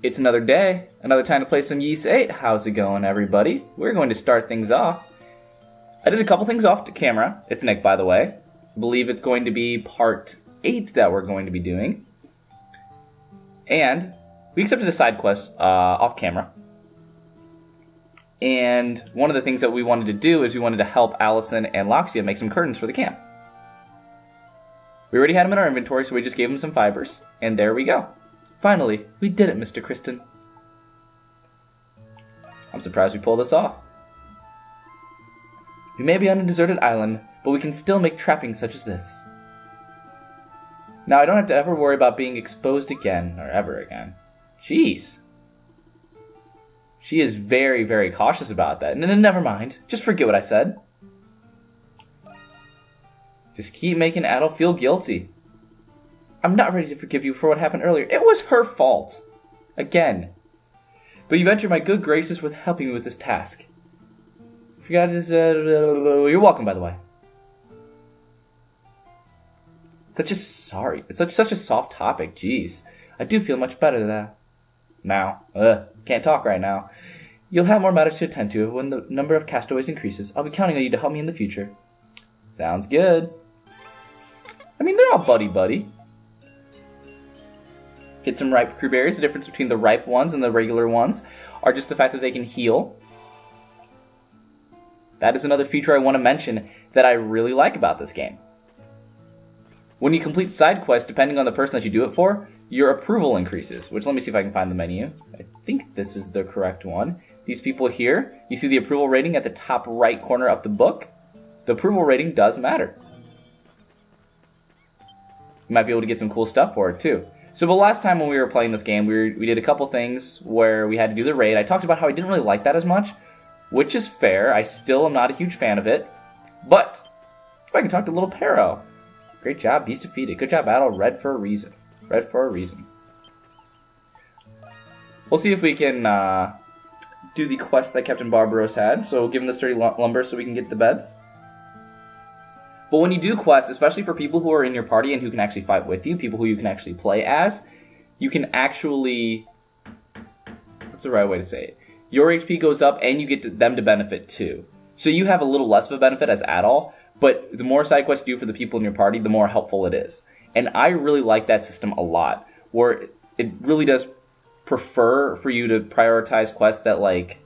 It's another day, another time to play some VIII. How's it going, everybody? We're going to start things off. I did a couple things off to camera. It's Nick, by the way. I believe it's going to be part 8 that we're going to be doing. And we accepted a side quest off camera. And one of the things that we wanted to do is we wanted to help Allison and Loxia make some curtains for the camp. We already had them in our inventory, so we just gave them some fibers. And there we go. Finally, we did it, Mr. Kristen. I'm surprised we pulled this off. We may be on a deserted island, but we can still make trappings such as this. Now I don't have to ever worry about being exposed again, or ever again. Jeez. She is very, very cautious about that. Never mind. Just forget what I said. Just keep making Adel feel guilty. I'm not ready to forgive you for what happened earlier. It was her fault. Again. But you've entered my good graces with helping me with this task. Forgot his, you're welcome, by the way. It's such a soft topic. Jeez. I do feel much better now. Can't talk right now. You'll have more matters to attend to when the number of castaways increases. I'll be counting on you to help me in the future. Sounds good. I mean, they're all buddy-buddy. Get some ripe crewberries. The difference between the ripe ones and the regular ones are just the fact that they can heal. That is another feature I want to mention that I really like about this game. When you complete side quests, depending on the person that you do it for, your approval increases. Which, let me see if I can find the menu. I think this is the correct one. These people here, you see the approval rating at the top right corner of the book? The approval rating does matter. You might be able to get some cool stuff for it, too. So the last time when we were playing this game, we did a couple things where we had to do the raid. I talked about how I didn't really like that as much, which is fair. I still am not a huge fan of it. But if I can talk to little Pero. Great job, beast defeated. Good job, battle. Red for a reason. Red for a reason. We'll see if we can do the quest that Captain Barbaros had. So we'll give him the sturdy lumber so we can get the beds. But when you do quests, especially for people who are in your party and who can actually fight with you, people who you can actually play as, you can actually... What's the right way to say it? Your HP goes up and you get them to benefit too. So you have a little less of a benefit as Adol, but the more side quests you do for the people in your party, the more helpful it is. And I really like that system a lot, where it really does prefer for you to prioritize quests that like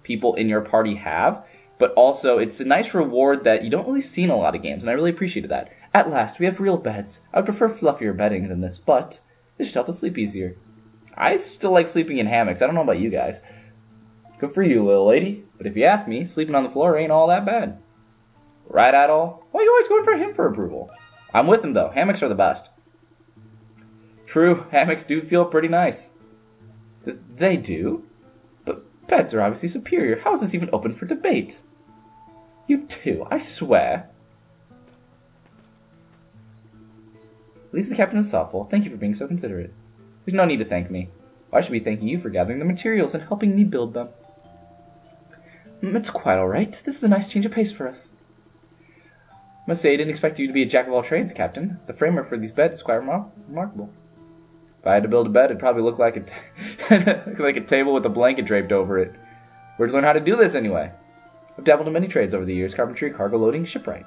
people in your party have. But also, it's a nice reward that you don't really see in a lot of games, and I really appreciated that. At last, we have real beds. I would prefer fluffier bedding than this, but this should help us sleep easier. I still like sleeping in hammocks. I don't know about you guys. Good for you, little lady. But if you ask me, sleeping on the floor ain't all that bad. Right, Adol? Why are you always going for him for approval? I'm with him, though. Hammocks are the best. True, hammocks do feel pretty nice. They do? But beds are obviously superior. How is this even open for debate? You too, I swear. At least the captain is thoughtful. Thank you for being so considerate. There's no need to thank me. Why should we thank you for gathering the materials and helping me build them? It's quite alright. This is a nice change of pace for us. I must say I didn't expect you to be a jack of all trades, Captain. The framework for these beds is quite remarkable. If I had to build a bed, it'd probably look like like a table with a blanket draped over it. Where'd you learn how to do this anyway? I've dabbled in many trades over the years: carpentry, cargo loading, shipwright.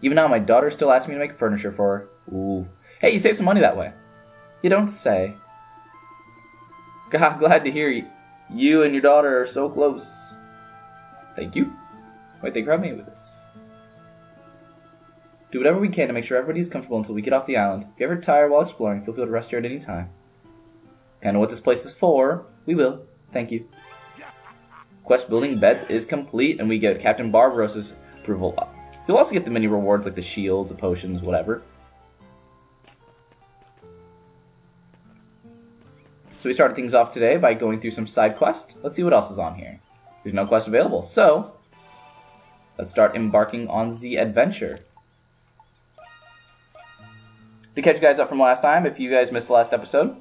Even now, my daughter still asks me to make furniture for her. Ooh. Hey, you save some money that way. You don't say. God, glad to hear you and your daughter are so close. Thank you. Wait, thank you for having me with this. Do whatever we can to make sure everybody is comfortable until we get off the island. If you ever tire while exploring, feel free to rest here at any time. Kinda what this place is for. We will. Thank you. Quest building beds is complete, and we get Captain Barbaros' approval up. You'll also get the mini rewards like the shields, the potions, whatever. So we started things off today by going through some side quests. Let's see what else is on here. There's no quest available, so let's start embarking on the adventure. To catch you guys up from last time, if you guys missed the last episode,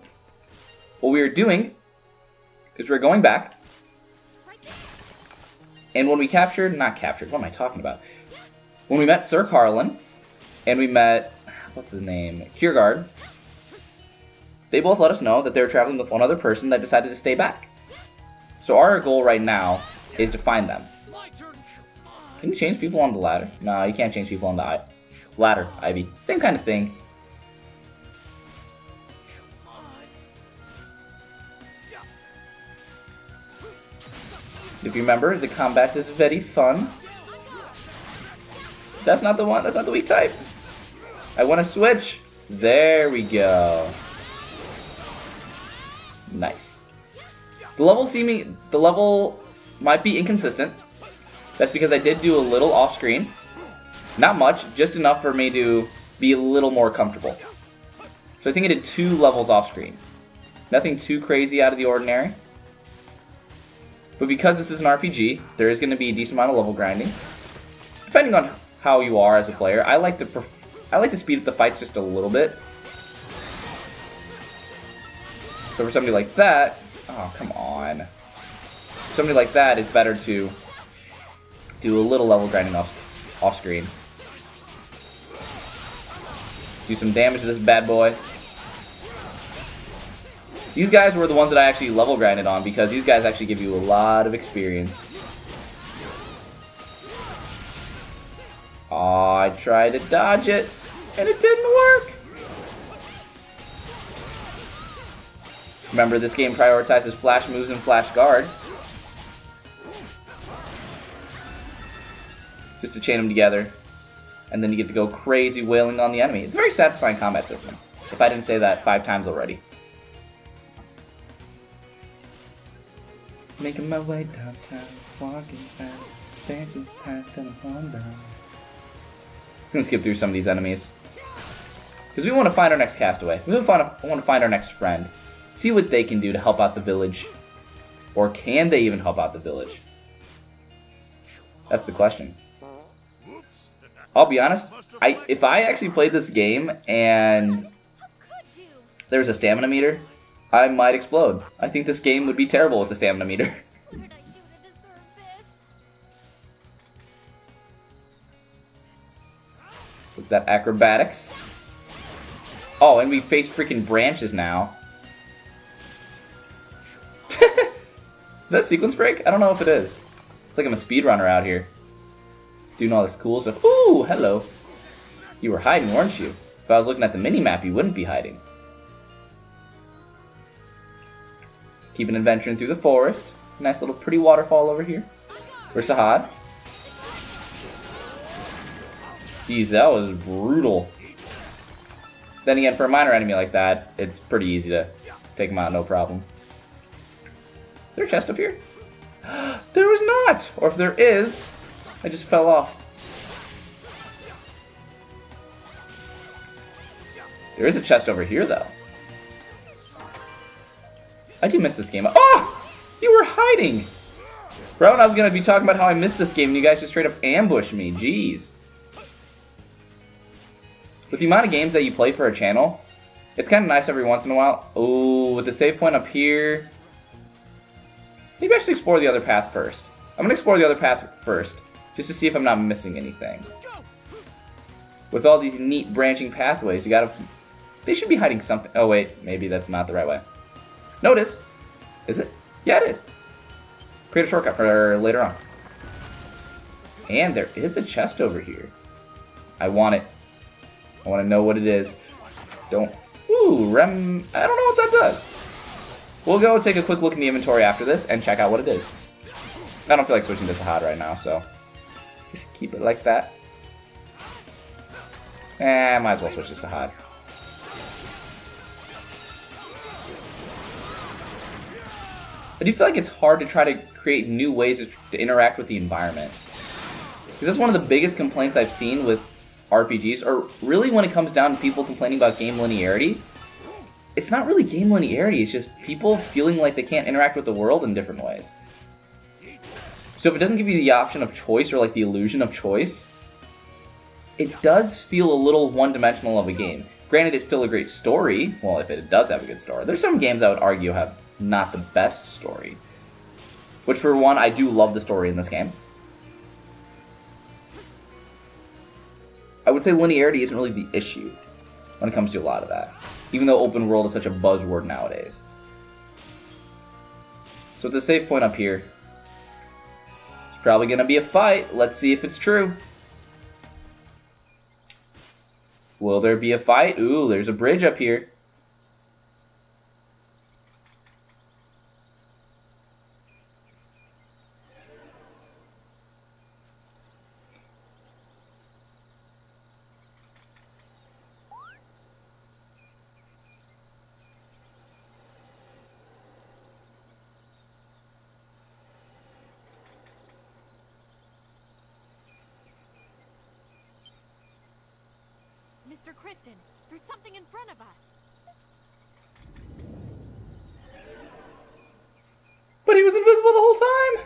what we were doing is we're going back. And when we what am I talking about? When we met Sir Carlin, and we met, what's his name, Kiergaard, they both let us know that they were traveling with one other person that decided to stay back. So our goal right now is to find them. Can you change people on the ladder? No, you can't change people on the ladder, Ivy. Same kind of thing. If you remember, the combat is very fun. That's not the one. That's not the weak type. I want to switch. There we go. Nice. The level might be inconsistent. That's because I did do a little off screen. Not much, just enough for me to be a little more comfortable. So I think I did 2 levels off screen. Nothing too crazy out of the ordinary. But because this is an RPG, there is going to be a decent amount of level grinding. Depending on how you are as a player, I like to speed up the fights just a little bit. So for somebody like that, oh come on. For somebody like that, it's better to do a little level grinding off screen. Do some damage to this bad boy. These guys were the ones that I actually level grinded on because these guys actually give you a lot of experience. Oh, I tried to dodge it, and it didn't work. Remember, this game prioritizes flash moves and flash guards. Just to chain them together, and then you get to go crazy wailing on the enemy. It's a very satisfying combat system, if I didn't say that 5 times already. Making my way downtown, walking fast, fancy past and a Honda. Just gonna skip through some of these enemies. Because we want to find our next castaway. We want to find our next friend. See what they can do to help out the village. Or can they even help out the village? That's the question. I'll be honest, if I actually played this game and there's a stamina meter, I might explode. I think this game would be terrible with the stamina meter. With that acrobatics. Oh, and we face freaking branches now. Is that sequence break? I don't know if it is. It's like I'm a speedrunner out here. Doing all this cool stuff. Ooh, hello. You were hiding, weren't you? If I was looking at the mini-map, you wouldn't be hiding. Keeping adventuring through the forest. Nice little pretty waterfall over here. Where's Sahad? Jeez, that was brutal. Then again, for a minor enemy like that, it's pretty easy to take him out, no problem. Is there a chest up here? There was not! Or if there is, I just fell off. There is a chest over here, though. I do miss this game. Oh! You were hiding! Bro, I was going to be talking about how I missed this game and you guys just straight up ambushed me. Jeez. With the amount of games that you play for a channel, it's kind of nice every once in a while. Oh, with the save point up here. Maybe I should explore the other path first. I'm going to explore the other path first, just to see if I'm not missing anything. With all these neat branching pathways, you gotta... They should be hiding something. Oh wait, maybe that's not the right way. No, it is. Is it? Yeah, it is. Create a shortcut for later on. And there is a chest over here. I want it. I want to know what it is. Don't... Ooh, I don't know what that does. We'll go take a quick look in the inventory after this and check out what it is. I don't feel like switching to Sahad right now, so... Just keep it like that. Might as well switch to Sahad. I do feel like it's hard to try to create new ways to interact with the environment. Because that's one of the biggest complaints I've seen with RPGs, or really when it comes down to people complaining about game linearity. It's not really game linearity, it's just people feeling like they can't interact with the world in different ways. So if it doesn't give you the option of choice, or like the illusion of choice, it does feel a little one-dimensional of a game. Granted, it's still a great story. Well, if it does have a good story. There's some games I would argue have not the best story. Which, for one, I do love the story in this game. I would say linearity isn't really the issue. when it comes to a lot of that. Even though open world is such a buzzword nowadays. So with the save point up here, it's probably going to be a fight. Let's see if it's true. Will there be a fight? Ooh, there's a bridge up here. Mr. Kristen, there's something in front of us. But he was invisible the whole time!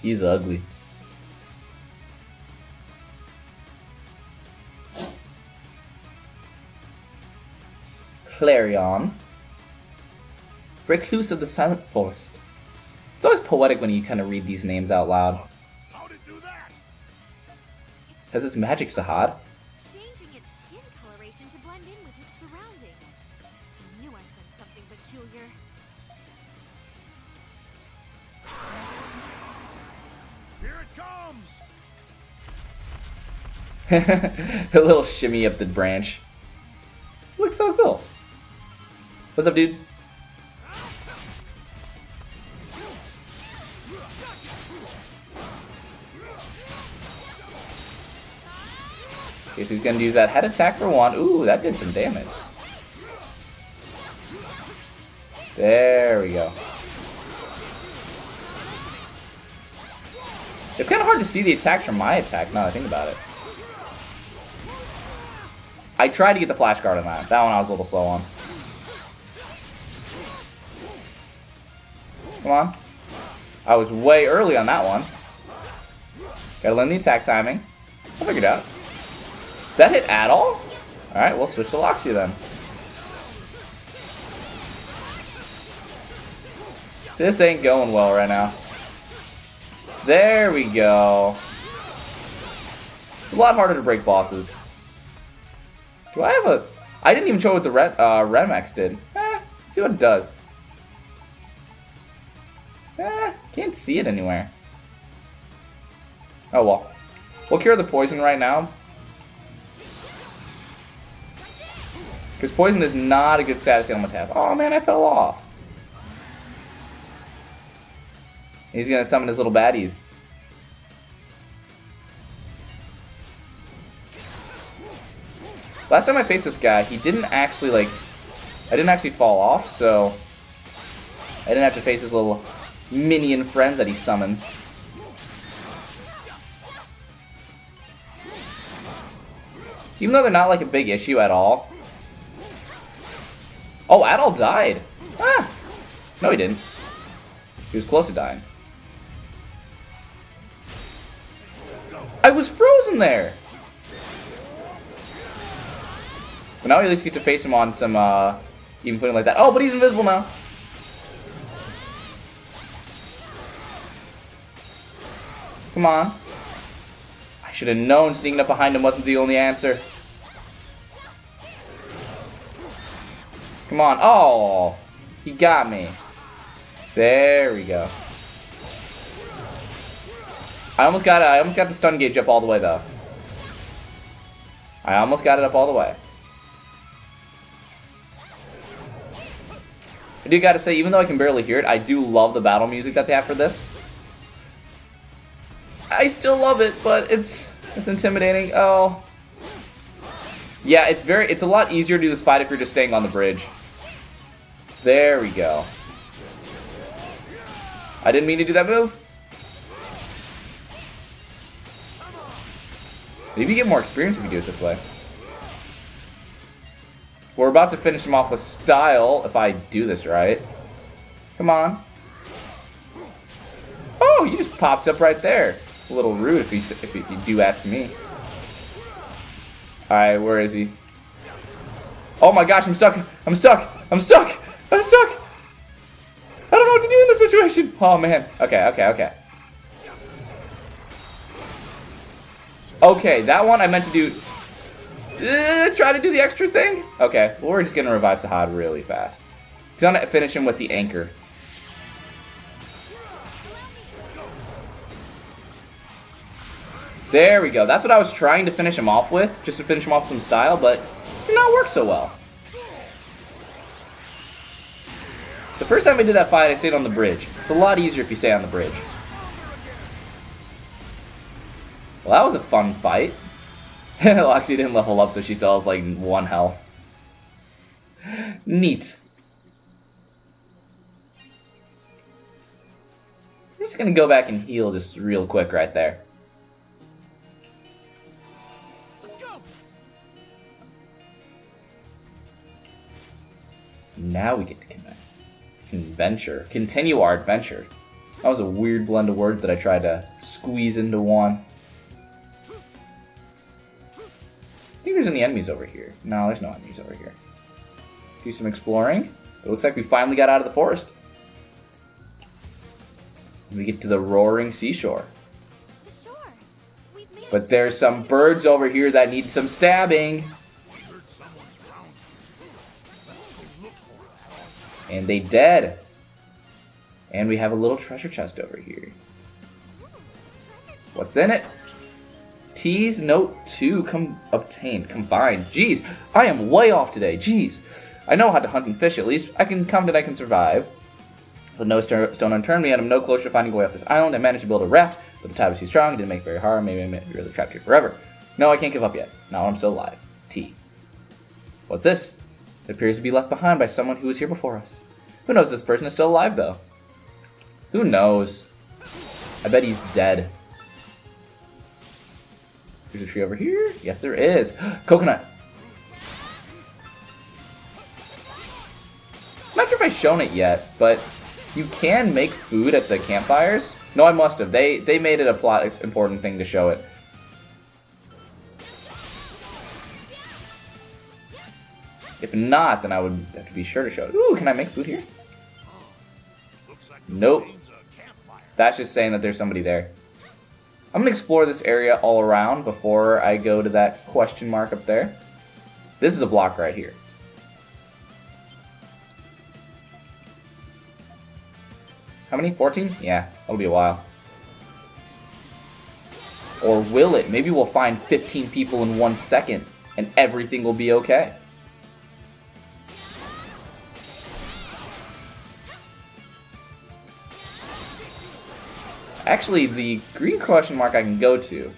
He's ugly. Clarion. Recluse of the Silent Forest. It's always poetic when you kind of read these names out loud. How'd it do that? Because it's magic, Sahad. Changing its skin coloration to blend in with its surroundings. I knew I sensed something peculiar. Here it comes! A little shimmy up the branch. Looks so cool. What's up, dude? Okay, so he's gonna use that head attack for one. Ooh, that did some damage. There we go. It's kind of hard to see the attacks from my attack now that I think about it. I tried to get the flash guard on that. That one I was a little slow on. Come on. I was way early on that one. Gotta learn the attack timing. I'll figure it out. That hit at all? Alright, we'll switch to Loxia then. This ain't going well right now. There we go. It's a lot harder to break bosses. Do I have a... I didn't even show what the Remex did. Let's see what it does. Can't see it anywhere. Oh well. We'll cure the poison right now. Because poison is not a good status ailment to have. Oh man, I fell off. He's gonna summon his little baddies. Last time I faced this guy, he didn't actually I didn't actually fall off, so I didn't have to face his little minion friends that he summons. Even though they're not like a big issue at all. Oh, Adol died. Ah! No, he didn't. He was close to dying. I was frozen there! But now we at least get to face him on some, even footing like that. Oh, but he's invisible now! Come on. I should have known sneaking up behind him wasn't the only answer. Come on. Oh! He got me. There we go. I almost got the stun gauge up all the way though. I almost got it up all the way. I do gotta say, even though I can barely hear it, I do love the battle music that they have for this. I still love it, but it's intimidating. Oh. Yeah, it's a lot easier to do this fight if you're just staying on the bridge. There we go. I didn't mean to do that move. Maybe you get more experience if you do it this way. We're about to finish him off with style, if I do this right. Come on. Oh, you just popped up right there. A little rude if you do ask me. Alright, where is he? Oh my gosh, I'm stuck! I'm stuck! I'm stuck! I'm stuck! I don't know what to do in this situation. Oh, man. Okay. Okay, that one I meant to do... try to do the extra thing? Okay, well, we're just going to revive Sahad really fast. He's going to finish him with the anchor. There we go. That's what I was trying to finish him off with, just to finish him off with some style, but it did not work so well. The first time I did that fight, I stayed on the bridge. It's a lot easier if you stay on the bridge. Well, that was a fun fight. Loxy didn't level up, so she still has like 1 health. Neat. I'm just gonna go back and heal just real quick right there. Let's go. Now we get to connect. Continue our adventure. That was a weird blend of words that I tried to squeeze into one. I think there's any enemies over here. No, there's no enemies over here. Do some exploring. It looks like we finally got out of the forest. We get to the roaring seashore. The shore. We've made But there's some birds over here that need some stabbing. We heard someone's round. Let's go look for it. And they dead. And we have a little treasure chest over here. What's in it? T's Note 2 obtained. Combined. Jeez, I am way off today. Jeez. I know how to hunt and fish at least. I can come that I can survive. But no stone unturned me, and I'm no closer to finding a way off this island. I managed to build a raft, but the tide was too strong. It didn't make it very hard. Maybe I'm really trapped here forever. No, I can't give up yet. Now I'm still alive. T. What's this? It appears to be left behind by someone who was here before us. Who knows this person is still alive, though? Who knows? I bet he's dead. There's a tree over here. Yes, there is. Coconut. I'm not sure if I've shown it yet, but you can make food at the campfires. No, I must have. They made it a plot important thing to show it. If not, then I would have to be sure to show it. Ooh, can I make food here? Looks like Nope. means a campfire. That's just saying that there's somebody there. I'm going to explore this area all around before I go to that question mark up there. This is a block right here. How many? 14? Yeah, that'll be a while. Or will it? Maybe we'll find 15 people in 1 second and everything will be okay. Actually, the green question mark I can go to.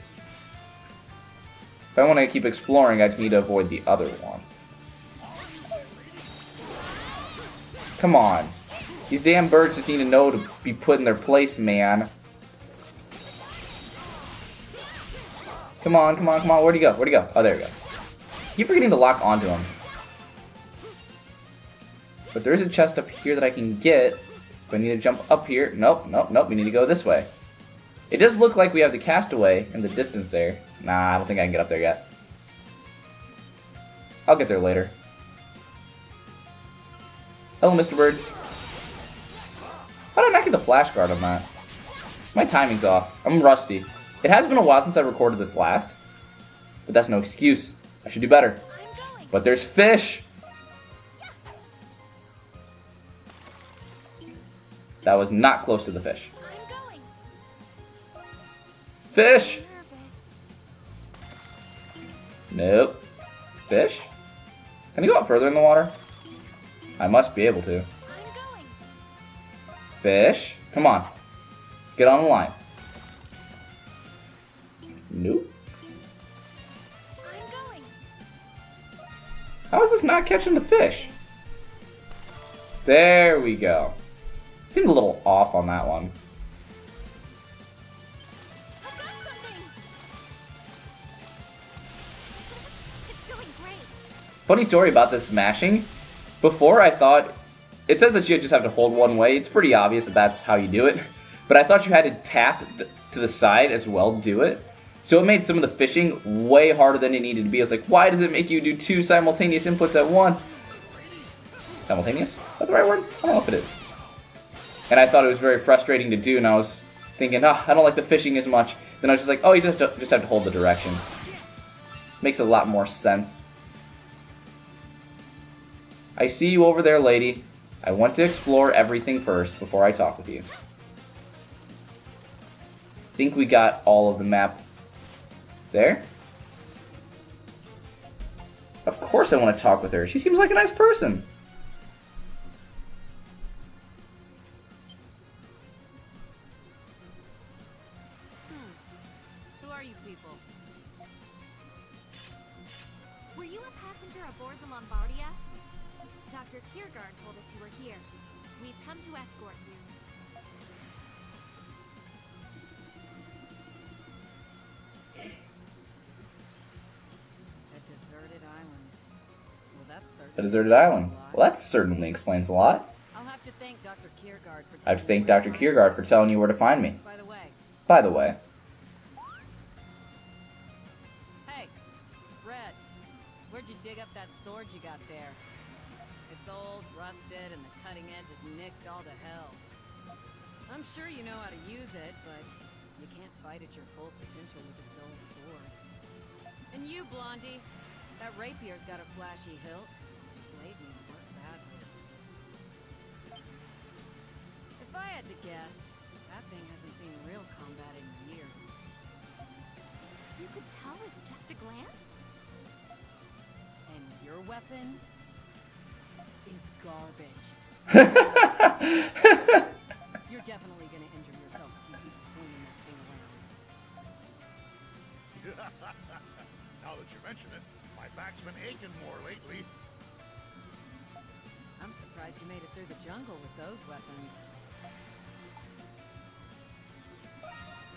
If I want to keep exploring, I just need to avoid the other one. Come on. These damn birds just need to know to be put in their place, man. Come on. Where'd he go? Oh, there we go. Keep forgetting to lock onto him. But there is a chest up here that I can get. If I need to jump up here. Nope. We need to go this way. It does look like we have the Castaway in the distance there. Nah, I don't think I can get up there yet. I'll get there later. Hello, Mr. Bird. How did I not get the flash guard on that? My timing's off. I'm rusty. It has been a while since I recorded this last. But that's no excuse. I should do better. I'm going. But there's fish! That was not close to the fish. I'm going. Fish! Nervous. Nope. Fish? Can you go up further in the water? I must be able to. I'm going. Fish? Come on. Get on the line. Nope. I'm going. How is this not catching the fish? There we go. Seemed a little off on that one. I've got something. It's going great. Funny story about this smashing. Before I thought, it says that you just have to hold one way. It's pretty obvious that that's how you do it. But I thought you had to tap to the side as well to do it. So it made some of the fishing way harder than it needed to be. I was like, why does it make you do 2 simultaneous inputs at once? Simultaneous? Is that the right word? I don't know if it is. And I thought it was very frustrating to do, and I was thinking, I don't like the fishing as much. Then I was just like, oh, you just have to hold the direction. Makes a lot more sense. I see you over there, lady. I want to explore everything first before I talk with you. Think we got all of the map there? Of course I want to talk with her. She seems like a nice person. Who are you people? Were you a passenger aboard the Lombardia? Dr. Kiergaard told us you were here. We've come to escort you. A deserted island. Well, that's certainly A deserted island. Well, that certainly explains a lot. I'll have to thank Dr. Kiergaard for I have to thank Dr. Kiergaard for telling you where to find me. By the way, By the way, hey, Red, where'd you dig up that sword you got there? It's old, rusted, and the cutting edge is nicked all to hell. I'm sure you know how to use it, but you can't fight at your full potential with a dull sword. And you, Blondie, that rapier's got a flashy hilt. Blade needs work badly. If I had to guess, that thing hasn't seen real combat in years. You could tell with just a glance? And your weapon is garbage. You're definitely gonna injure yourself if you keep swinging that thing around. Now that you mention it, my back's been aching more lately. I'm surprised you made it through the jungle with those weapons.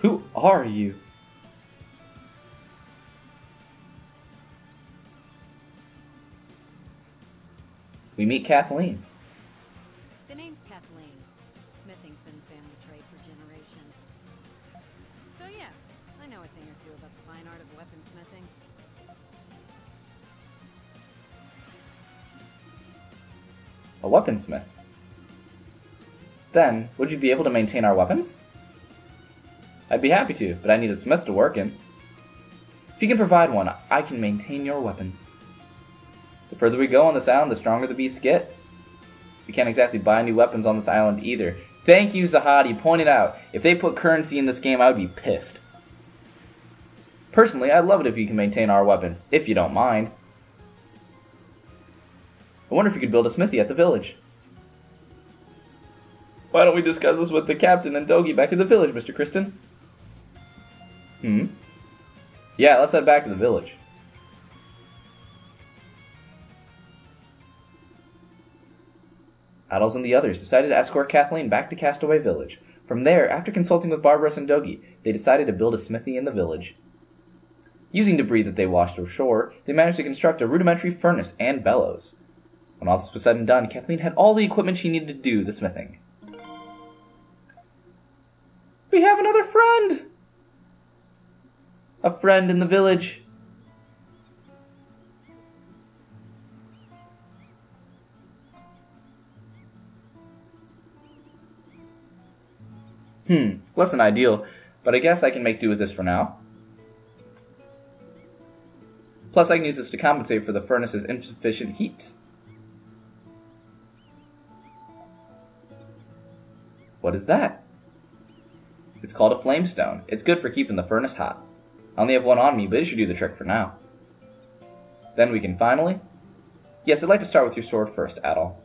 who are you? We meet Kathleen. The name's Kathleen. Smithing's been family trade for generations. So yeah, I know a thing or two about the fine art of weaponsmithing. A weaponsmith. Then, would you be able to maintain our weapons? I'd be happy to, but I need a smith to work in. If you can provide one, I can maintain your weapons. The further we go on this island, the stronger the beasts get. We can't exactly buy new weapons on this island either. Thank you, Zahadi, pointed out. If they put currency in this game, I would be pissed. Personally, I'd love it if you can maintain our weapons, if you don't mind. I wonder if you could build a smithy at the village. Why don't we discuss this with the captain and Dogi back at the village, Mr. Kristen? Yeah, let's head back to the village. Adels and the others decided to escort Kathleen back to Castaway Village. From there, after consulting with Barbaros and Dogi, they decided to build a smithy in the village. Using debris that they washed ashore, they managed to construct a rudimentary furnace and bellows. When all this was said and done, Kathleen had all the equipment she needed to do the smithing. We have another friend! A friend in the village. Less than ideal, but I guess I can make do with this for now. Plus I can use this to compensate for the furnace's insufficient heat. What is that? It's called a flamestone. It's good for keeping the furnace hot. I only have one on me, but it should do the trick for now. Then we can finally... Yes, I'd like to start with your sword first, Adol.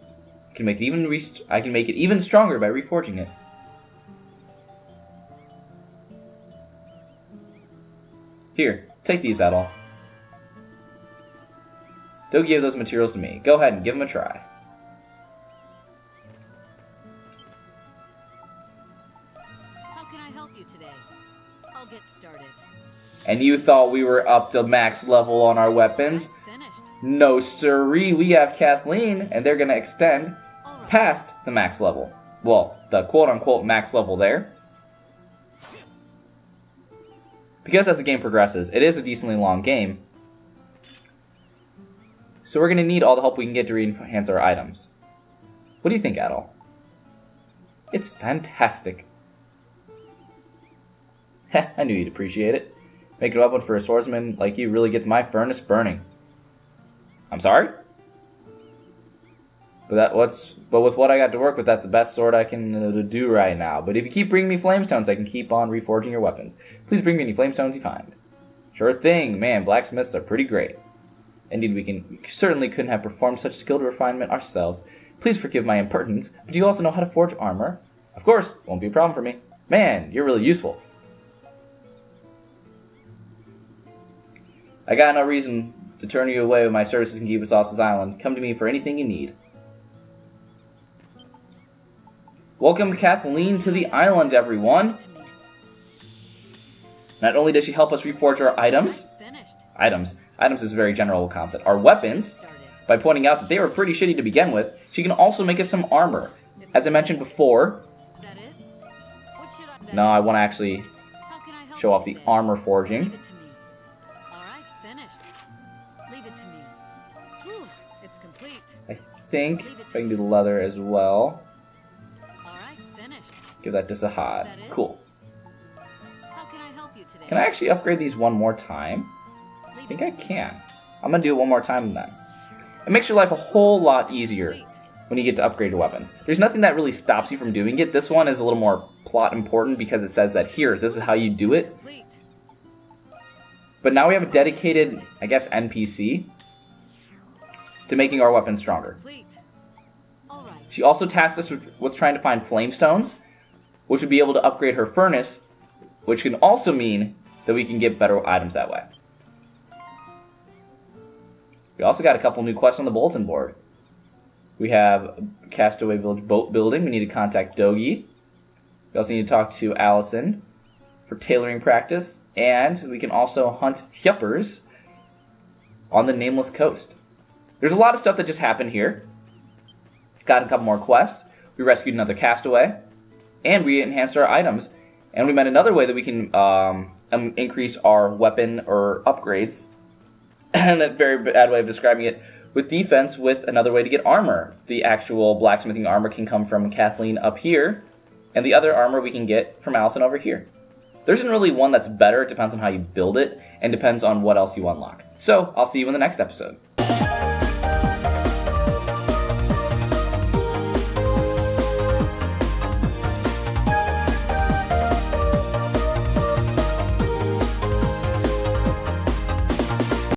I can make it even stronger by reforging it. Here, take these, Adol. Don't give those materials to me. Go ahead and give them a try. How can I help you today? I'll get started. And you thought we were up to max level on our weapons? Finished. No siree, we have Kathleen, and they're gonna extend past the max level. Well, the quote-unquote max level there. Because as the game progresses, it is a decently long game. So we're gonna need all the help we can get to enhance our items. What do you think, Adol? It's fantastic. Heh, I knew you'd appreciate it. Making a weapon for a swordsman like you really gets my furnace burning. I'm sorry? But with what I got to work with, that's the best sword I can do right now. But if you keep bringing me flamestones, I can keep on reforging your weapons. Please bring me any flamestones you find. Sure thing, man. Blacksmiths are pretty great. Indeed, we certainly couldn't have performed such skilled refinement ourselves. Please forgive my impertinence, but do you also know how to forge armor? Of course, won't be a problem for me. Man, you're really useful. I got no reason to turn you away with my services in Kibasos's Island. Come to me for anything you need. Welcome Kathleen to the island, everyone. Not only does she help us reforge our items, items is a very general concept, our weapons, by pointing out that they were pretty shitty to begin with, she can also make us some armor. As I mentioned before, no, I want to actually show off the armor forging. I think if I can do the leather as well. Give that to Sahad. Cool. Can I actually upgrade these one more time? I think I can. I'm going to do it one more time then. It makes your life a whole lot easier when you get to upgrade your weapons. There's nothing that really stops you from doing it. This one is a little more plot important because it says that here, this is how you do it. But now we have a dedicated, I guess, NPC to making our weapons stronger. She also tasked us with trying to find flamestones, which would be able to upgrade her furnace, which can also mean that we can get better items that way. We also got a couple new quests on the bulletin board. We have Castaway Village boat building. We need to contact Dogi. We also need to talk to Allison for tailoring practice. And we can also hunt yuppers on the Nameless Coast. There's a lot of stuff that just happened here. Got a couple more quests. We rescued another castaway. And we enhanced our items. And we met another way that we can increase our weapon or upgrades. And a very bad way of describing it. With defense, with another way to get armor. The actual blacksmithing armor can come from Kathleen up here. And the other armor we can get from Allison over here. There isn't really one that's better. It depends on how you build it. And depends on what else you unlock. So, I'll see you in the next episode.